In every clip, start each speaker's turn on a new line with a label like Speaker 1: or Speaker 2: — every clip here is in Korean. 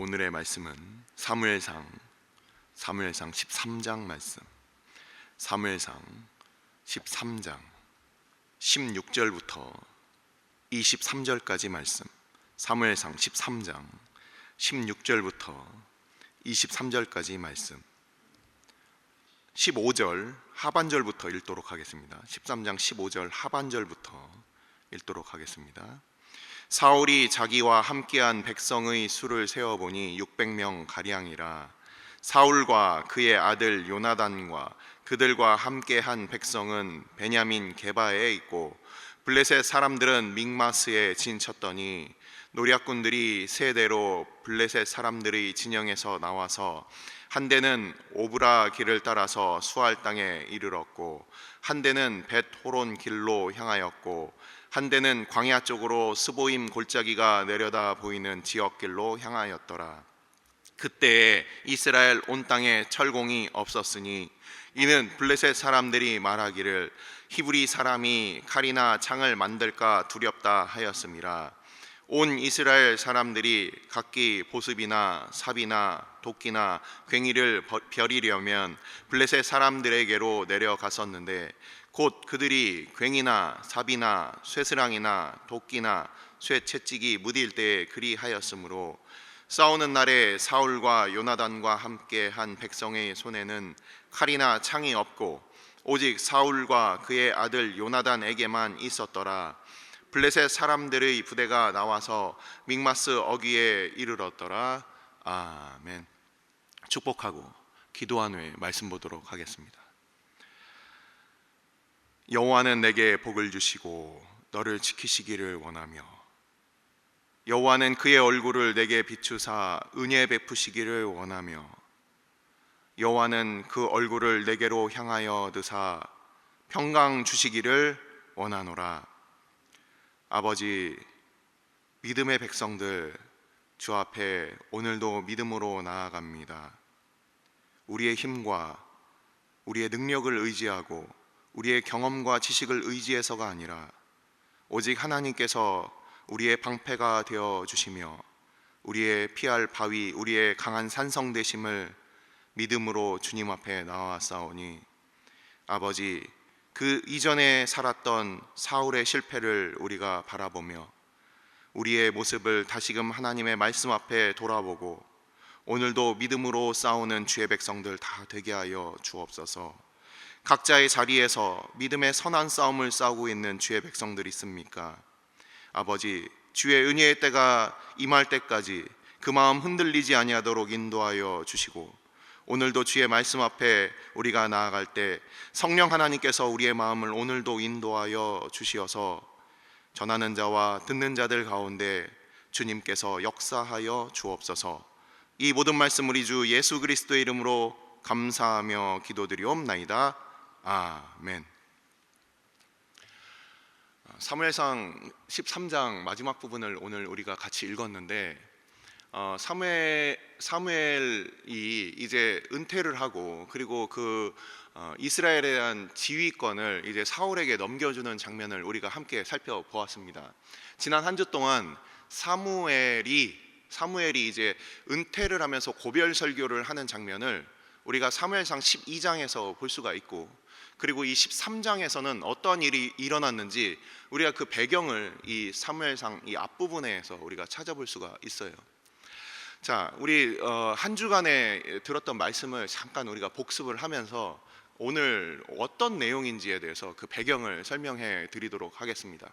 Speaker 1: 오늘의 말씀은 사무엘상 13장 말씀. 사무엘상 13장 16절부터 23절까지 말씀. 사무엘상 13장 16절부터 23절까지 말씀. 15절 하반절부터 읽도록 하겠습니다. 13장 15절 하반절부터 읽도록 하겠습니다. 사울이 자기와 함께한 백성의 수를 세어보니 600명 가량이라. 사울과 그의 아들 요나단과 그들과 함께한 백성은 베냐민 게바에 있고, 블레셋 사람들은 믹마스에 진쳤더니 노략군들이 세 대로 블레셋 사람들의 진영에서 나와서 한 대는 오브라 길을 따라서 수알 땅에 이르렀고, 한 대는 벳 호론 길로 향하였고, 한 대는 광야 쪽으로 스보임 골짜기가 내려다 보이는 지역길로 향하였더라. 그때에 이스라엘 온 땅에 철공이 없었으니 이는 블레셋 사람들이 말하기를 히브리 사람이 칼이나 창을 만들까 두렵다 하였음이라. 온 이스라엘 사람들이 각기 보습이나 삽이나 도끼나 괭이를 벼리려면 블레셋 사람들에게로 내려갔었는데, 곧 그들이 괭이나 삽이나 쇠스랑이나 도끼나 쇠채찍이 무딜 때에 그리하였으므로 싸우는 날에 사울과 요나단과 함께 한 백성의 손에는 칼이나 창이 없고 오직 사울과 그의 아들 요나단에게만 있었더라. 블레셋 사람들의 부대가 나와서 믹마스 어귀에 이르렀더라. 아멘. 축복하고 기도한 후에 말씀 보도록 하겠습니다. 여호와는 내게 복을 주시고 너를 지키시기를 원하며, 여호와는 그의 얼굴을 내게 비추사 은혜 베푸시기를 원하며, 여호와는 그 얼굴을 내게로 향하여 드사 평강 주시기를 원하노라. 아버지, 믿음의 백성들 주 앞에 오늘도 믿음으로 나아갑니다. 우리의 힘과 우리의 능력을 의지하고 우리의 경험과 지식을 의지해서가 아니라 오직 하나님께서 우리의 방패가 되어 주시며 우리의 피할 바위, 우리의 강한 산성 되심을 믿음으로 주님 앞에 나아왔사오니, 아버지, 그 이전에 살았던 사울의 실패를 우리가 바라보며 우리의 모습을 다시금 하나님의 말씀 앞에 돌아보고 오늘도 믿음으로 싸우는 주의 백성들 다 되게 하여 주옵소서. 각자의 자리에서 믿음의 선한 싸움을 싸우고 있는 주의 백성들이 있습니까? 아버지, 주의 은혜의 때가 임할 때까지 그 마음 흔들리지 아니하도록 인도하여 주시고, 오늘도 주의 말씀 앞에 우리가 나아갈 때 성령 하나님께서 우리의 마음을 오늘도 인도하여 주시어서 전하는 자와 듣는 자들 가운데 주님께서 역사하여 주옵소서. 이 모든 말씀 우리 주 예수 그리스도의 이름으로 감사하며 기도드리옵나이다. 아멘. 사무엘상 13장 마지막 부분을 오늘 우리가 같이 읽었는데, 사무엘이 이제 은퇴를 하고 그리고 그 이스라엘에 대한 지휘권을 이제 사울에게 넘겨주는 장면을 우리가 함께 살펴보았습니다. 지난 한 주 동안 사무엘이 이제 은퇴를 하면서 고별 설교를 하는 장면을 우리가 사무엘상 12장에서 볼 수가 있고, 그리고 이 13장에서는 어떤 일이 일어났는지 우리가 그 배경을 이 사무엘상 이 앞부분에서 우리가 찾아볼 수가 있어요. 자, 우리 한 주간에 들었던 말씀을 잠깐 우리가 복습을 하면서 오늘 어떤 내용인지에 대해서 그 배경을 설명해 드리도록 하겠습니다.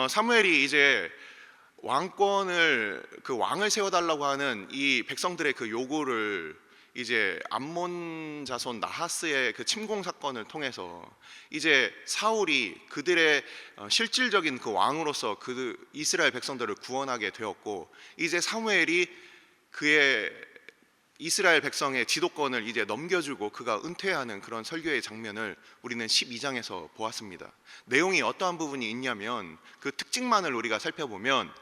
Speaker 1: 사무엘이 이제 왕을 세워달라고 하는 이 백성들의 그 요구를 이제 암몬 자손 나하스의 그 침공 사건을 통해서 이제 사울이 그들의 실질적인 그 왕으로서 그 이스라엘 백성들을 구원하게 되었고, 이제 사무엘이 그의 이스라엘 백성의 지도권을 이제 넘겨주고 그가 은퇴하는 그런 설교의 장면을 우리는 12장에서 보았습니다. 내용이 어떠한 부분이 있냐면, 그 특징만을 우리가 살펴보면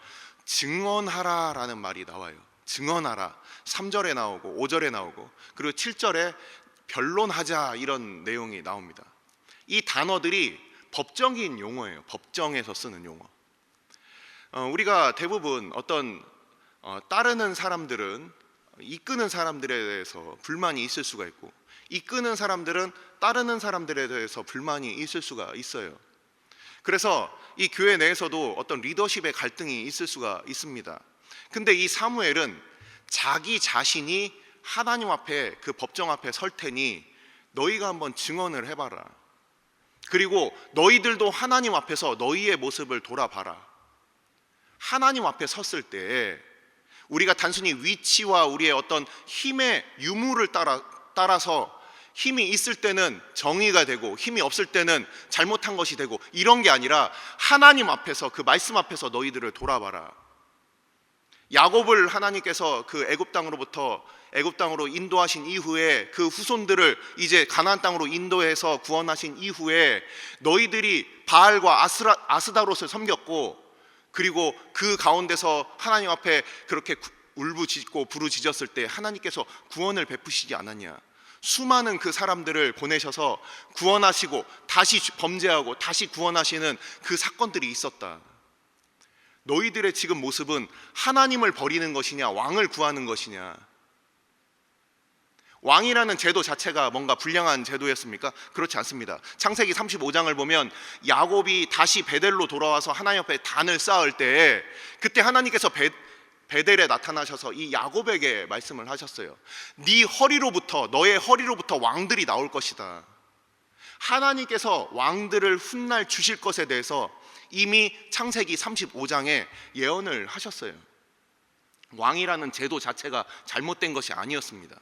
Speaker 1: 증언하라라는 말이 나와요. 증언하라. 3절에 나오고 5절에 나오고, 그리고 7절에 변론하자, 이런 내용이 나옵니다. 이 단어들이 법적인 용어예요. 법정에서 쓰는 용어. 우리가 대부분 어떤 따르는 사람들은 이끄는 사람들에 대해서 불만이 있을 수가 있고, 이끄는 사람들은 따르는 사람들에 대해서 불만이 있을 수가 있어요. 그래서 이 교회 내에서도 어떤 리더십의 갈등이 있을 수가 있습니다. 근데 이 사무엘은 자기 자신이 하나님 앞에, 그 법정 앞에 설 테니 너희가 한번 증언을 해봐라. 그리고 너희들도 하나님 앞에서 너희의 모습을 돌아봐라. 하나님 앞에 섰을 때 우리가 단순히 위치와 우리의 어떤 힘의 유무를 따라서 힘이 있을 때는 정의가 되고 힘이 없을 때는 잘못한 것이 되고 이런 게 아니라 하나님 앞에서, 그 말씀 앞에서 너희들을 돌아봐라. 야곱을 하나님께서 그 애굽 땅으로 인도하신 이후에 그 후손들을 이제 가나안 땅으로 인도해서 구원하신 이후에 너희들이 바알과 아스다롯을 섬겼고, 그리고 그 가운데서 하나님 앞에 그렇게 울부짖고 부르짖었을 때 하나님께서 구원을 베푸시지 않았냐. 수많은 그 사람들을 보내셔서 구원하시고 다시 범죄하고 다시 구원하시는 그 사건들이 있었다. 너희들의 지금 모습은 하나님을 버리는 것이냐, 왕을 구하는 것이냐. 왕이라는 제도 자체가 뭔가 불량한 제도였습니까? 그렇지 않습니다. 창세기 35장을 보면 야곱이 다시 베델로 돌아와서 하나님 앞에 단을 쌓을 때, 그때 하나님께서 베델에 나타나셔서 이 야곱에게 말씀을 하셨어요. 너의 허리로부터 왕들이 나올 것이다. 하나님께서 왕들을 훗날 주실 것에 대해서 이미 창세기 35장에 예언을 하셨어요. 왕이라는 제도 자체가 잘못된 것이 아니었습니다.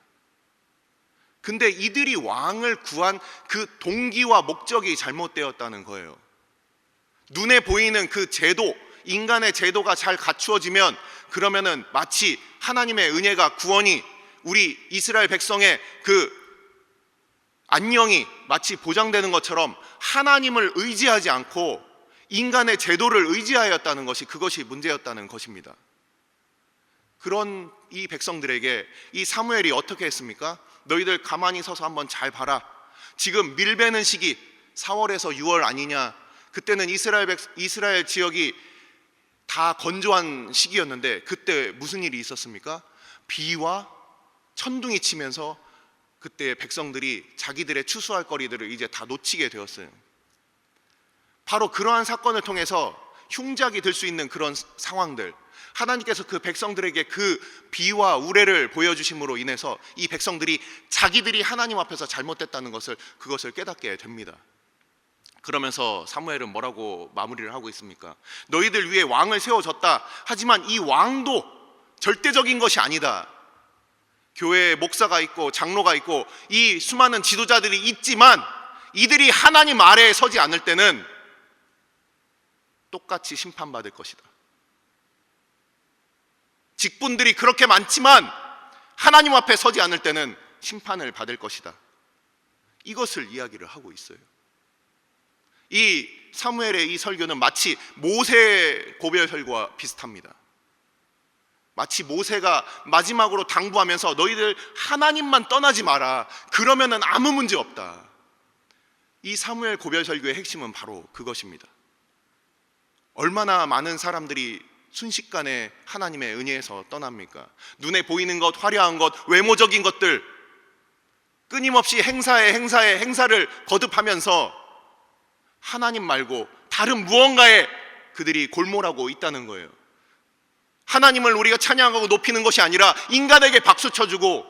Speaker 1: 근데 이들이 왕을 구한 그 동기와 목적이 잘못되었다는 거예요. 눈에 보이는 그 제도, 인간의 제도가 잘 갖추어지면 그러면은 마치 하나님의 은혜가, 구원이, 우리 이스라엘 백성의 그 안녕이 마치 보장되는 것처럼 하나님을 의지하지 않고 인간의 제도를 의지하였다는 것이, 그것이 문제였다는 것입니다. 그런 이 백성들에게 이 사무엘이 어떻게 했습니까? 너희들 가만히 서서 한번 잘 봐라. 지금 밀베는 시기 4월에서 6월 아니냐. 그때는 이스라엘 지역이 다 건조한 시기였는데 그때 무슨 일이 있었습니까? 비와 천둥이 치면서 그때 백성들이 자기들의 추수할 거리들을 이제 다 놓치게 되었어요. 바로 그러한 사건을 통해서 흉작이 될 수 있는 그런 상황들, 하나님께서 그 백성들에게 그 비와 우레를 보여주심으로 인해서 이 백성들이 자기들이 하나님 앞에서 잘못됐다는 그것을 깨닫게 됩니다. 그러면서 사무엘은 뭐라고 마무리를 하고 있습니까? 너희들 위에 왕을 세워줬다. 하지만 이 왕도 절대적인 것이 아니다. 교회에 목사가 있고 장로가 있고 이 수많은 지도자들이 있지만 이들이 하나님 아래에 서지 않을 때는 똑같이 심판받을 것이다. 직분들이 그렇게 많지만 하나님 앞에 서지 않을 때는 심판을 받을 것이다. 이것을 이야기를 하고 있어요. 이 사무엘의 이 설교는 마치 모세 고별 설교와 비슷합니다. 마치 모세가 마지막으로 당부하면서 너희들 하나님만 떠나지 마라. 그러면은 아무 문제 없다. 이 사무엘 고별 설교의 핵심은 바로 그것입니다. 얼마나 많은 사람들이 순식간에 하나님의 은혜에서 떠납니까? 눈에 보이는 것, 화려한 것, 외모적인 것들 끊임없이 행사를 거듭하면서 하나님 말고 다른 무언가에 그들이 골몰하고 있다는 거예요. 하나님을 우리가 찬양하고 높이는 것이 아니라 인간에게 박수 쳐주고,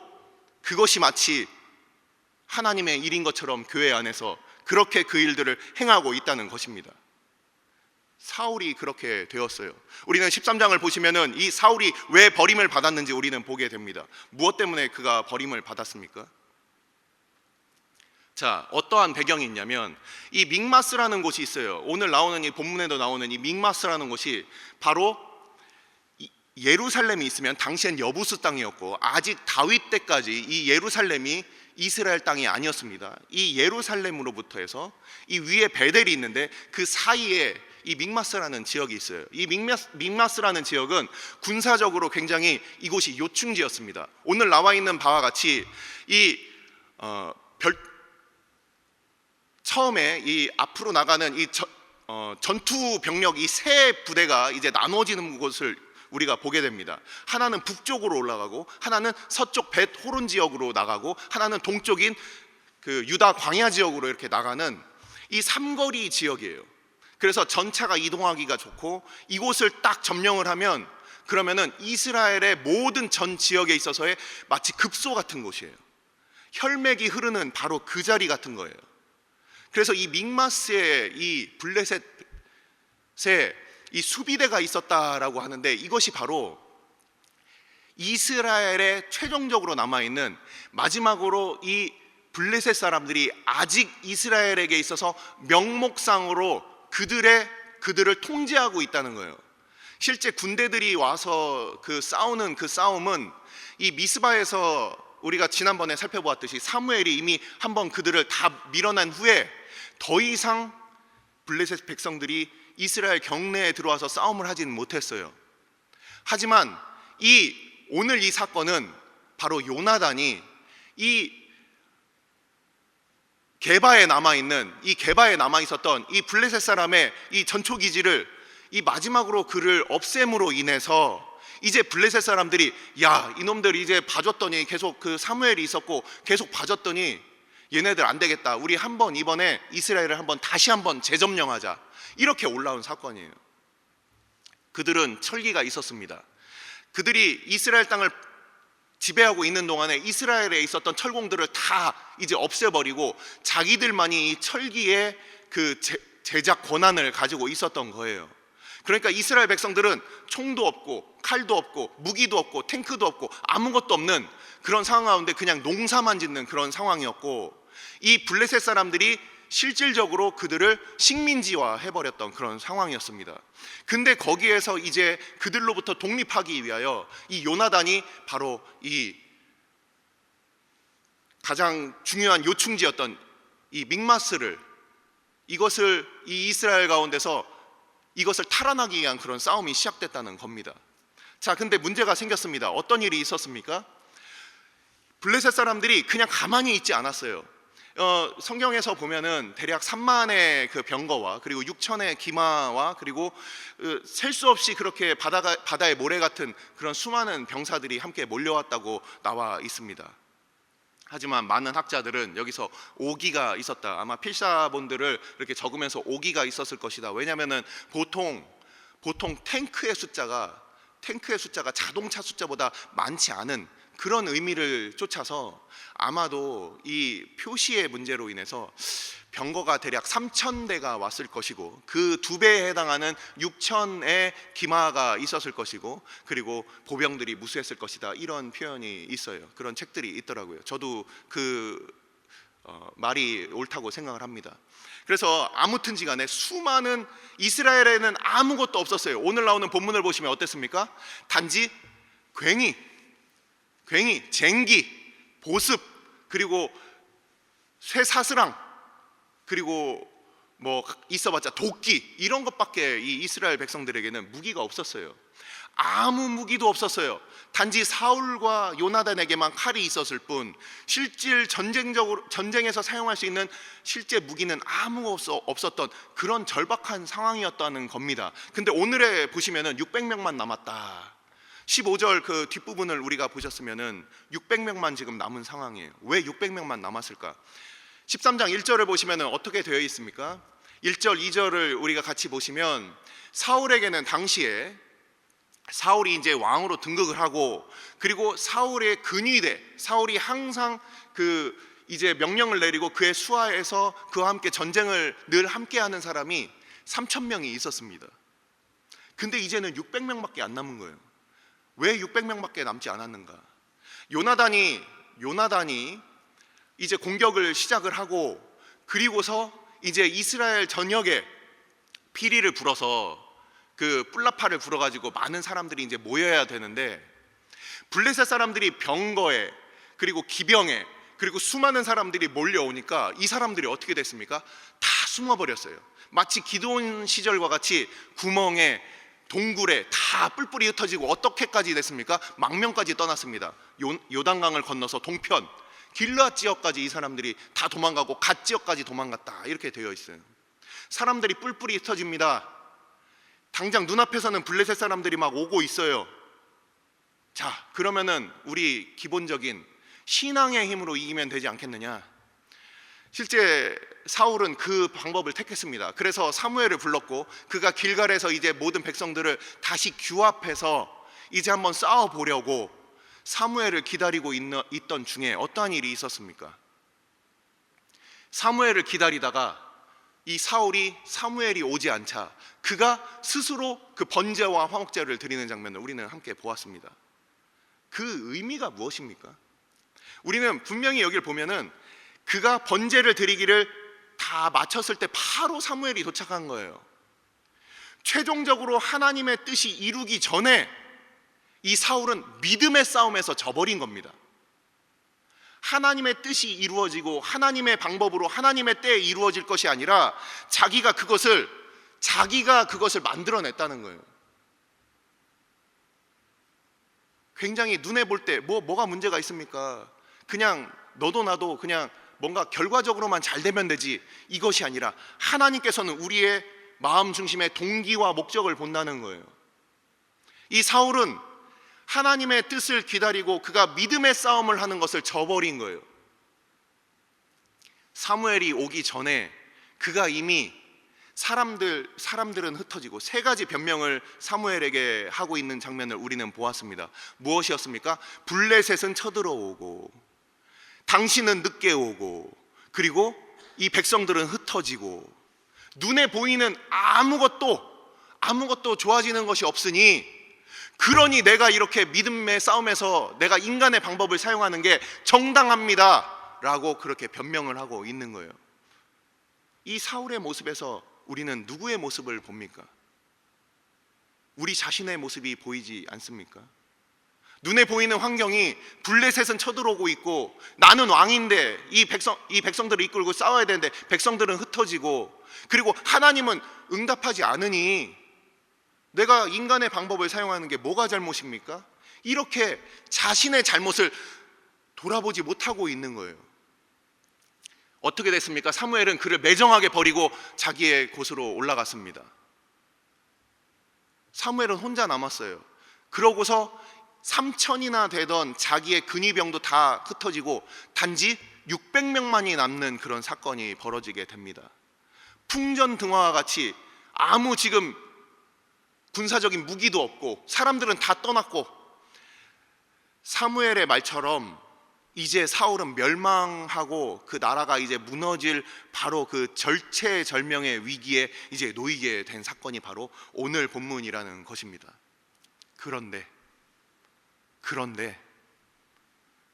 Speaker 1: 그것이 마치 하나님의 일인 것처럼 교회 안에서 그렇게 그 일들을 행하고 있다는 것입니다. 사울이 그렇게 되었어요. 우리는 13장을 보시면은 이 사울이 왜 버림을 받았는지 우리는 보게 됩니다. 무엇 때문에 그가 버림을 받았습니까? 자, 어떠한 배경이 있냐면 이 믹마스라는 곳이 있어요. 오늘 나오는 이 본문에도 나오는 이 믹마스라는 곳이 바로 예루살렘이 있으면 당시엔 여부스 땅이었고, 아직 다윗 때까지 이 예루살렘이 이스라엘 땅이 아니었습니다. 이 예루살렘으로부터 해서 이 위에 베델이 있는데 그 사이에 이 믹마스라는 지역이 있어요. 이 믹마스라는 지역은 군사적으로 굉장히 이곳이 요충지였습니다. 오늘 나와 있는 바와 같이 처음에 이 앞으로 나가는 이 전투 병력 이 세 부대가 이제 나눠지는 곳을 우리가 보게 됩니다. 하나는 북쪽으로 올라가고, 하나는 서쪽 벳 호론 지역으로 나가고, 하나는 동쪽인 그 유다 광야 지역으로 이렇게 나가는 이 삼거리 지역이에요. 그래서 전차가 이동하기가 좋고, 이곳을 딱 점령을 하면 그러면은 이스라엘의 모든 전 지역에 있어서의 마치 급소 같은 곳이에요. 혈맥이 흐르는 바로 그 자리 같은 거예요. 그래서 이 믹마스에 이 블레셋에 이 수비대가 있었다라고 하는데, 이것이 바로 이스라엘에 최종적으로 남아있는, 마지막으로 이 블레셋 사람들이 아직 이스라엘에게 있어서 명목상으로 그들을 통제하고 있다는 거예요. 실제 군대들이 와서 싸우는 그 싸움은 이 미스바에서 우리가 지난번에 살펴보았듯이 사무엘이 이미 한번 그들을 다 밀어낸 후에 더 이상 블레셋 백성들이 이스라엘 경내에 들어와서 싸움을 하지는 못했어요. 하지만 오늘 이 사건은 바로 요나단이 이 게바에 남아있었던 이 블레셋 사람의 이 전초기지를 이 마지막으로 그를 없앰으로 인해서 이제 블레셋 사람들이, 야, 이놈들 이제 봐줬더니 계속 그 사무엘이 있었고 계속 봐줬더니 얘네들 안 되겠다, 우리 이번에 이스라엘을 다시 한번 재점령하자, 이렇게 올라온 사건이에요. 그들은 철기가 있었습니다. 그들이 이스라엘 땅을 지배하고 있는 동안에 이스라엘에 있었던 철공들을 다 이제 없애버리고 자기들만이 이 철기의 그 제작 권한을 가지고 있었던 거예요. 그러니까 이스라엘 백성들은 총도 없고 칼도 없고 무기도 없고 탱크도 없고 아무것도 없는 그런 상황 가운데 그냥 농사만 짓는 그런 상황이었고, 이 블레셋 사람들이 실질적으로 그들을 식민지화 해버렸던 그런 상황이었습니다. 근데 거기에서 이제 그들로부터 독립하기 위하여 이 요나단이 바로 이 가장 중요한 요충지였던 이 믹마스를, 이것을 이 이스라엘 가운데서 이것을 탈환하기 위한 그런 싸움이 시작됐다는 겁니다. 자, 근데 문제가 생겼습니다. 어떤 일이 있었습니까? 블레셋 사람들이 그냥 가만히 있지 않았어요. 성경에서 보면은 대략 3만의 그 병거와 그리고 6천의 기마와 그리고 셀 수 없이 그렇게 바다의 모래 같은 그런 수많은 병사들이 함께 몰려왔다고 나와 있습니다. 하지만 많은 학자들은 여기서 오기가 있었다, 아마 필사본들을 이렇게 적으면서 오기가 있었을 것이다. 왜냐하면은 보통 탱크의 숫자가 자동차 숫자보다 많지 않은 그런 의미를 쫓아서 아마도 이 표시의 문제로 인해서 병거가 대략 3,000대가 왔을 것이고, 그 2배에 해당하는 6,000의 기마가 있었을 것이고, 그리고 보병들이 무수했을 것이다, 이런 표현이 있어요. 그런 책들이 있더라고요. 저도 말이 옳다고 생각을 합니다. 그래서 아무튼지 간에 수많은, 이스라엘에는 아무것도 없었어요. 오늘 나오는 본문을 보시면 어땠습니까? 단지 괭이, 쟁기, 보습, 그리고 쇠사슬왕, 그리고 뭐 있어봤자 도끼, 이런 것밖에 이 이스라엘 백성들에게는 무기가 없었어요. 아무 무기도 없었어요. 단지 사울과 요나단에게만 칼이 있었을 뿐, 실질 전쟁에서 사용할 수 있는 실제 무기는 아무것도 없었던 그런 절박한 상황이었다는 겁니다. 근데 오늘에 보시면은 600명만 남았다. 15절 그 뒷부분을 우리가 보셨으면은 600명만 지금 남은 상황이에요. 왜 600명만 남았을까? 13장 1절을 보시면은 어떻게 되어 있습니까? 1절, 2절을 우리가 같이 보시면, 사울에게는 당시에 사울이 이제 왕으로 등극을 하고, 그리고 사울의 근위대, 사울이 항상 이제 명령을 내리고 그의 수하에서 그와 함께 전쟁을 늘 함께하는 사람이 3,000명이 있었습니다. 근데 이제는 600명밖에 안 남은 거예요. 왜 600명밖에 남지 않았는가? 요나단이 이제 공격을 시작을 하고, 그리고서 이제 이스라엘 전역에 피리를 불어서 그 뿔라파를 불어가지고 많은 사람들이 이제 모여야 되는데, 블레셋 사람들이 병거에 그리고 기병에 그리고 수많은 사람들이 몰려오니까 이 사람들이 어떻게 됐습니까? 다 숨어버렸어요. 마치 기드온 시절과 같이 구멍에 동굴에 다 뿔뿔이 흩어지고, 어떻게까지 됐습니까? 망명까지 떠났습니다. 요단강을 건너서 동편 길르앗 지역까지 이 사람들이 다 도망가고 갓 지역까지 도망갔다, 이렇게 되어 있어요. 사람들이 뿔뿔이 흩어집니다. 당장 눈앞에서는 블레셋 사람들이 막 오고 있어요. 자, 그러면은 우리 기본적인 신앙의 힘으로 이기면 되지 않겠느냐? 실제 사울은 그 방법을 택했습니다. 그래서 사무엘을 불렀고 그가 길갈에서 이제 모든 백성들을 다시 규합해서 이제 한번 싸워보려고 사무엘을 기다리고 있던 중에 어떠한 일이 있었습니까? 사무엘을 기다리다가 이 사울이 사무엘이 오지 않자 그가 스스로 그 번제와 화목제를 드리는 장면을 우리는 함께 보았습니다. 그 의미가 무엇입니까? 우리는 분명히 여기를 보면은 그가 번제를 드리기를 다 마쳤을 때 바로 사무엘이 도착한 거예요. 최종적으로 하나님의 뜻이 이루기 전에 이 사울은 믿음의 싸움에서 져버린 겁니다. 하나님의 뜻이 이루어지고 하나님의 방법으로 하나님의 때에 이루어질 것이 아니라 자기가 그것을 만들어냈다는 거예요. 굉장히 눈에 볼 때 뭐가 문제가 있습니까? 그냥 너도 나도 그냥 뭔가 결과적으로만 잘 되면 되지, 이것이 아니라 하나님께서는 우리의 마음 중심의 동기와 목적을 본다는 거예요. 이 사울은 하나님의 뜻을 기다리고 그가 믿음의 싸움을 하는 것을 저버린 거예요. 사무엘이 오기 전에 그가 이미 사람들은 흩어지고 세 가지 변명을 사무엘에게 하고 있는 장면을 우리는 보았습니다. 무엇이었습니까? 블레셋은 쳐들어오고 당신은 늦게 오고 그리고 이 백성들은 흩어지고 눈에 보이는 아무것도 좋아지는 것이 없으니 그러니 내가 이렇게 믿음의 싸움에서 내가 인간의 방법을 사용하는 게 정당합니다 라고 그렇게 변명을 하고 있는 거예요. 이 사울의 모습에서 우리는 누구의 모습을 봅니까? 우리 자신의 모습이 보이지 않습니까? 눈에 보이는 환경이 블레셋은 쳐들어오고 있고 나는 왕인데 이 백성들을 이끌고 싸워야 되는데 백성들은 흩어지고 그리고 하나님은 응답하지 않으니 내가 인간의 방법을 사용하는 게 뭐가 잘못입니까? 이렇게 자신의 잘못을 돌아보지 못하고 있는 거예요. 어떻게 됐습니까? 사무엘은 그를 매정하게 버리고 자기의 곳으로 올라갔습니다. 사무엘은 혼자 남았어요. 그러고서 3천이나 되던 자기의 근위병도 다 흩어지고 단지 600명만이 남는 그런 사건이 벌어지게 됩니다. 풍전등화와 같이 아무 지금 군사적인 무기도 없고 사람들은 다 떠났고 사무엘의 말처럼 이제 사울은 멸망하고 그 나라가 이제 무너질 바로 그 절체절명의 위기에 이제 놓이게 된 사건이 바로 오늘 본문이라는 것입니다. 그런데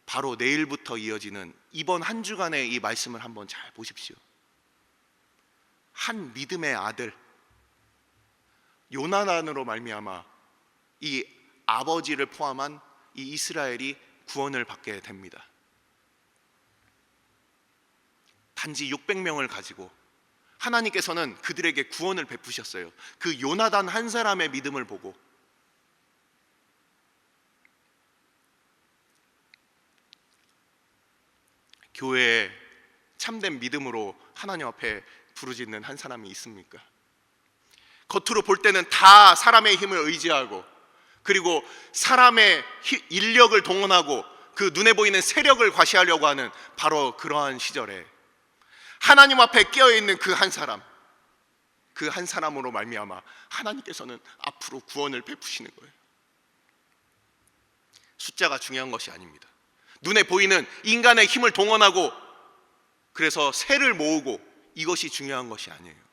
Speaker 1: 바로 내일부터 이어지는 이번 한 주간의 이 말씀을 한번 잘 보십시오. 한 믿음의 아들 요나단으로 말미암아 이 아버지를 포함한 이 이스라엘이 구원을 받게 됩니다. 단지 600명을 가지고 하나님께서는 그들에게 구원을 베푸셨어요. 그 요나단 한 사람의 믿음을 보고 교회에 참된 믿음으로 하나님 앞에 부르짖는 한 사람이 있습니까? 겉으로 볼 때는 다 사람의 힘을 의지하고 그리고 사람의 인력을 동원하고 그 눈에 보이는 세력을 과시하려고 하는 바로 그러한 시절에 하나님 앞에 깨어있는 그 한 사람으로 말미암아 하나님께서는 앞으로 구원을 베푸시는 거예요. 숫자가 중요한 것이 아닙니다. 눈에 보이는 인간의 힘을 동원하고 그래서 세를 모으고 이것이 중요한 것이 아니에요.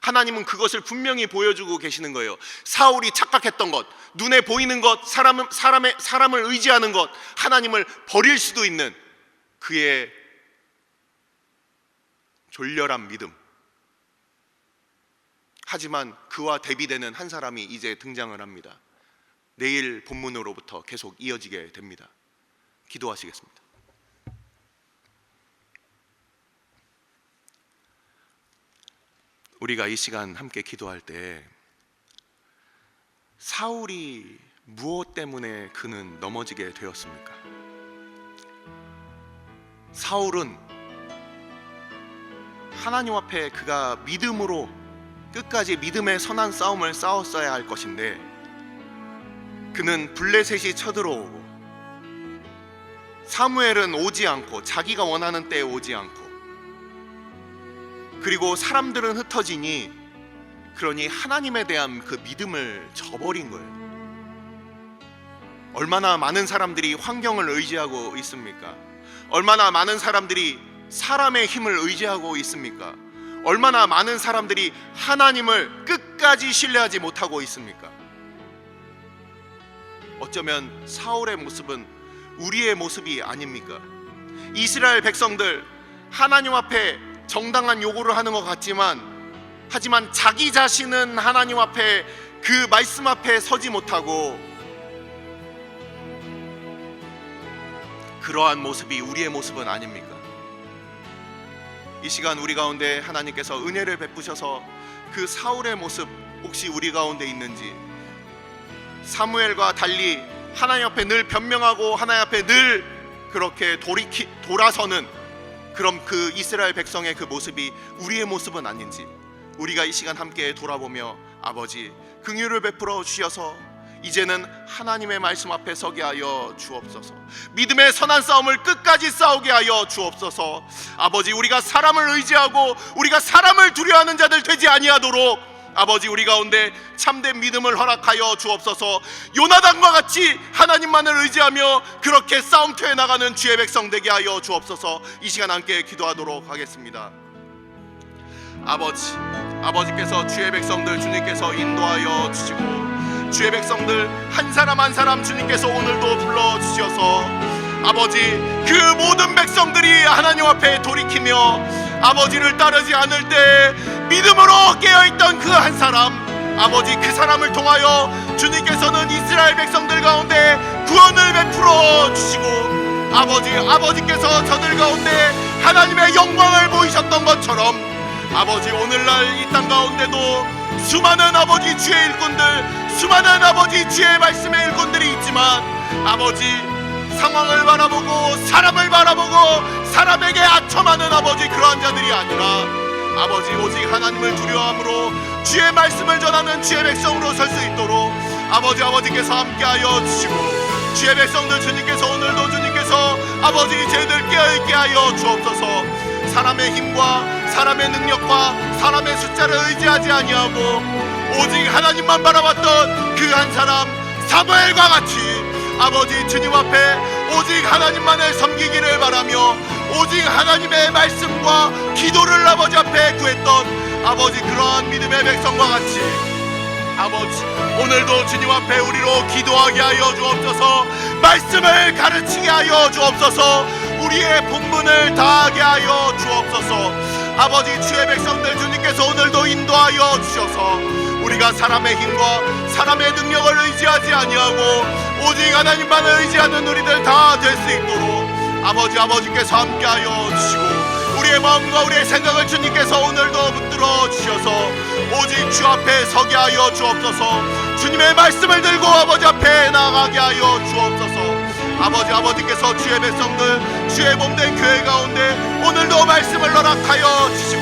Speaker 1: 하나님은 그것을 분명히 보여주고 계시는 거예요. 사울이 착각했던 것, 눈에 보이는 것, 사람을 의지하는 것, 하나님을 버릴 수도 있는 그의 졸렬한 믿음. 하지만 그와 대비되는 한 사람이 이제 등장을 합니다. 내일 본문으로부터 계속 이어지게 됩니다. 기도하시겠습니다. 우리가 이 시간 함께 기도할 때 사울이 무엇 때문에 그는 넘어지게 되었습니까? 사울은 하나님 앞에 그가 믿음으로 끝까지 믿음의 선한 싸움을 싸웠어야 할 것인데 그는 블레셋이 쳐들어오고 사무엘은 오지 않고 자기가 원하는 때에 오지 않고 그리고 사람들은 흩어지니 그러니 하나님에 대한 그 믿음을 저버린 거예요. 얼마나 많은 사람들이 환경을 의지하고 있습니까? 얼마나 많은 사람들이 사람의 힘을 의지하고 있습니까? 얼마나 많은 사람들이 하나님을 끝까지 신뢰하지 못하고 있습니까? 어쩌면 사울의 모습은 우리의 모습이 아닙니까? 이스라엘 백성들 하나님 앞에 정당한 요구를 하는 것 같지만 하지만 자기 자신은 하나님 앞에 그 말씀 앞에 서지 못하고 그러한 모습이 우리의 모습은 아닙니까? 이 시간 우리 가운데 하나님께서 은혜를 베푸셔서 그 사울의 모습 혹시 우리 가운데 있는지, 사무엘과 달리 하나님 앞에 늘 변명하고 하나님 앞에 늘 그렇게 돌아서는 그럼 그 이스라엘 백성의 그 모습이 우리의 모습은 아닌지 우리가 이 시간 함께 돌아보며 아버지 긍휼을 베풀어 주셔서 이제는 하나님의 말씀 앞에 서게 하여 주옵소서. 믿음의 선한 싸움을 끝까지 싸우게 하여 주옵소서. 아버지 우리가 사람을 의지하고 우리가 사람을 두려워하는 자들 되지 아니하도록 아버지 우리 가운데 참된 믿음을 허락하여 주옵소서. 요나단과 같이 하나님만을 의지하며 그렇게 싸움터에 나가는 주의 백성 되게 하여 주옵소서. 이 시간 함께 기도하도록 하겠습니다. 아버지께서 주의 백성들 주님께서 인도하여 주시고 주의 백성들 한 사람 한 사람 주님께서 오늘도 불러주셔서 아버지 그 모든 백성들이 하나님 앞에 돌이키며 아버지를 따르지 않을 때 믿음으로 깨어있던 그 한 사람 아버지 그 사람을 통하여 주님께서는 이스라엘 백성들 가운데 구원을 베풀어 주시고 아버지께서 저들 가운데 하나님의 영광을 보이셨던 것처럼 아버지 오늘날 이 땅 가운데도 수많은 아버지 주의 일꾼들 수많은 아버지 주의 말씀의 일꾼들이 있지만 아버지 상황을 바라보고 사람을 바라보고 사람에게 아첨하는 아버지 그러한 자들이 아니라 아버지 오직 하나님을 두려워함으로 주의 말씀을 전하는 주의 백성으로 설 수 있도록 아버지께서 함께하여 주시고 주의 백성들 주님께서 오늘도 주님께서 아버지 저희들 깨어있게 하여 주옵소서. 사람의 힘과 사람의 능력과 사람의 숫자를 의지하지 아니하고 오직 하나님만 바라봤던 그 한 사람 사무엘과 같이 아버지 주님 앞에 오직 하나님만을 섬기기를 바라며 오직 하나님의 말씀과 기도를 아버지 앞에 구했던 아버지 그러한 믿음의 백성과 같이 아버지 오늘도 주님 앞에 우리로 기도하게 하여 주옵소서. 말씀을 가르치게 하여 주옵소서. 우리의 본분을 다하게 하여 주옵소서. 아버지 주의 백성들 주님께서 오늘도 인도하여 주셔서 우리가 사람의 힘과 사람의 능력을 의지하지 아니하고 오직 하나님만을 의지하는 우리들 다 될 수 있도록 아버지께서 함께하여 주시고 우리의 마음과 우리의 생각을 주님께서 오늘도 붙들어 주셔서 오직 주 앞에 서게 하여 주옵소서. 주님의 말씀을 들고 아버지 앞에 나아가게 하여 주옵소서. 아버지께서 주의 백성들 주의 몸된 교회 가운데 오늘도 말씀을 허락하여 주시고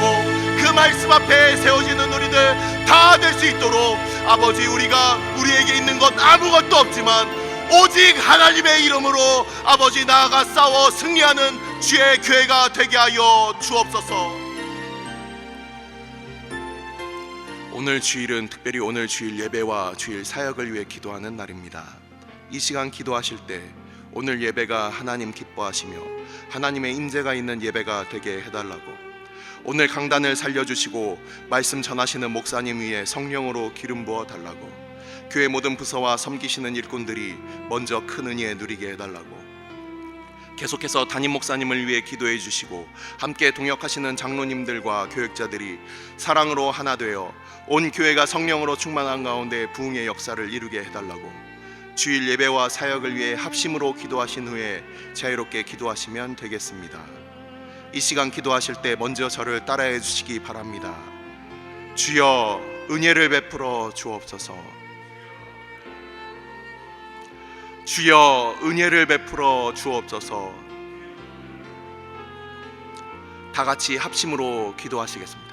Speaker 1: 그 말씀 앞에 세워지는 우리들 다 될 수 있도록 아버지 우리에게 있는 것 아무것도 없지만 오직 하나님의 이름으로 아버지 나아가 싸워 승리하는 주의 교회가 되게 하여 주옵소서. 오늘 주일은 특별히 오늘 주일 예배와 주일 사역을 위해 기도하는 날입니다. 이 시간 기도하실 때 오늘 예배가 하나님 기뻐하시며 하나님의 임재가 있는 예배가 되게 해달라고 오늘 강단을 살려주시고 말씀 전하시는 목사님 위에 성령으로 기름 부어 달라고 교회 모든 부서와 섬기시는 일꾼들이 먼저 큰 은혜 누리게 해달라고 계속해서 담임 목사님을 위해 기도해 주시고 함께 동역하시는 장로님들과 교역자들이 사랑으로 하나 되어 온 교회가 성령으로 충만한 가운데 부흥의 역사를 이루게 해달라고 주일 예배와 사역을 위해 합심으로 기도하신 후에 자유롭게 기도하시면 되겠습니다. 이 시간 기도하실 때 먼저 저를 따라해 주시기 바랍니다. 주여 은혜를 베풀어 주옵소서. 주여 은혜를 베풀어 주옵소서. 다 같이 합심으로 기도하시겠습니다.